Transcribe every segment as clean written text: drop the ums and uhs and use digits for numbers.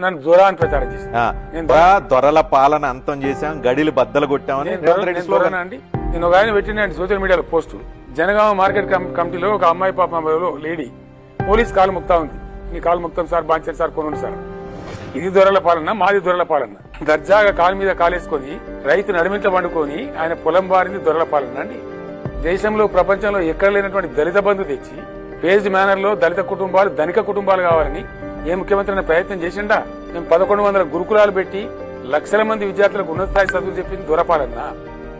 నన్ను దొర అని ప్రచారం చేశాను. దొరల పాలన అంతం చేశాం, గడిలు బద్దలు కొట్టామని అండి. నేను ఒక ఆయన పెట్టినండి సోషల్ మీడియాలో పోస్టు. జనగామ మార్కెట్ కమిటీలో ఒక అమ్మాయి పాప లేడీ పోలీస్ కాలు ముక్తా ఉంది. నీ కాలు ముక్తాం సార్, బాంచారు సార్, కొనుండి సార్. ఇది దొరల పాలన, మాది దొరల పాలన. దర్జాగా కాలు మీద కాలేసుకొని రైతు నడిమిట్ల పండుకొని ఆయన పొలం బారింది దొరల పాలన అండి. దేశంలో ప్రపంచంలో ఎక్కడ లేనటువంటి దళిత బంధు తెచ్చి ఫేజ్డ్ మేనర్ లో దళిత కుటుంబాలు ధనిక కుటుంబాలు కావాలని ఏ ముఖ్యమంత్రి ప్రయత్నం చేసిండా? మేము 1100 గురుకులాలు పెట్టి లక్షల మంది విద్యార్థులకు ఉన్నత స్థాయి చదువులు చెప్పింది దొరపాలన్నా?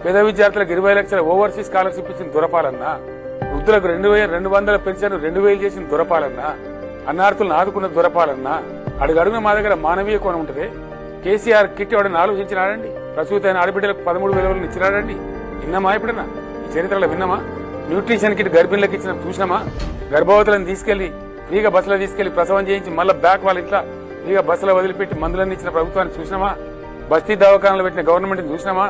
పేద విద్యార్థులకు 20 లక్షల ఓవర్సీస్ స్కాలర్షిప్ ఇచ్చిన దొరపాలన్నా? వృద్ధులకు 2200 పెన్షన్ 2000 చేసిన దొరపాలన్నా? అన్నార్థులను ఆదుకున్న దొరపాలన్నా? అడుగడుగున మా దగ్గర మానవీయ కోణం ఉంటుంది. కేసీఆర్ కిట్ ఎవడని ఆలోచించినాడండి? ప్రసూతి అయిన ఆడబిడ్డలకు 13,000 ఇచ్చినాడండి? విన్నామా ఎప్పుడన్నా? ఈ చరిత్రలో విన్నామా? న్యూట్రిషన్ కిట్ గర్భిణులకు ఇచ్చిన చూసినామా? గర్భవతులను తీసుకెళ్లి ఫ్రీగా బస్సులో తీసుకెళ్లి ప్రసవం చేయించి మళ్ళీ బ్యాక్ వాళ్ళ ఇంట్లో ఫ్రీగా బస్సులో వదిలిపెట్టి మందులన్నీ ఇచ్చిన ప్రభుత్వాన్ని చూసినామా? బస్తీ దవాఖానాలు పెట్టిన గవర్నమెంట్ చూసినామా?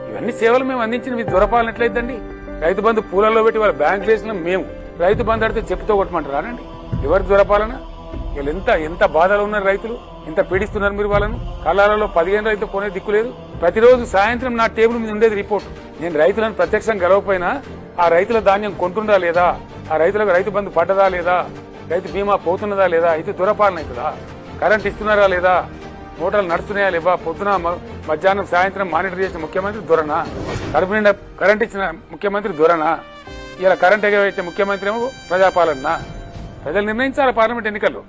ఇవన్నీ సేవలు మేము అందించిన దొరపాలన ఎట్లయిద్దండి? రైతు బంధు పూలల్లో పెట్టి వాళ్ళ బ్యాంక్ వేసిన మేము రైతు బంధు అడితే చెప్పుతో కొట్టమంటారానండి? ఎవరు దొరపాలన? వీళ్ళు ఎంత బాధలో ఉన్నారు రైతులు, ఎంత పీడిస్తున్నారు మీరు వాళ్ళను. కళ్ళాలలో 15 రైతులు కొనే దిక్కులేదు. ప్రతిరోజు సాయంత్రం నా టేబుల్ మీద ఉండేది రిపోర్ట్. నేను రైతులను ప్రత్యక్షంగా గెలవపోయినా ఆ రైతుల ధాన్యం కొంటుందా లేదా, ఆ రైతులకు రైతు బంధు పడ్డదా లేదా, రైతు బీమా పోతున్నదా లేదా, అయితే దొరపాలన అవుతుందా? కరెంట్ ఇస్తున్నారా లేదా, మోటార్లు నడుస్తున్నాయా లేవా, పొద్దున మధ్యాహ్నం సాయంత్రం మానిటర్ చేసిన ముఖ్యమంత్రి దొరనా? కడుపు నిండా కరెంట్ ఇచ్చిన ముఖ్యమంత్రి దొరనా? ఇలా కరెంట్ ఎగవేసే ముఖ్యమంత్రి ఏమో ప్రజాపాలన. ప్రజలు నిర్ణయించాలి పార్లమెంట్ ఎన్నికల్లో.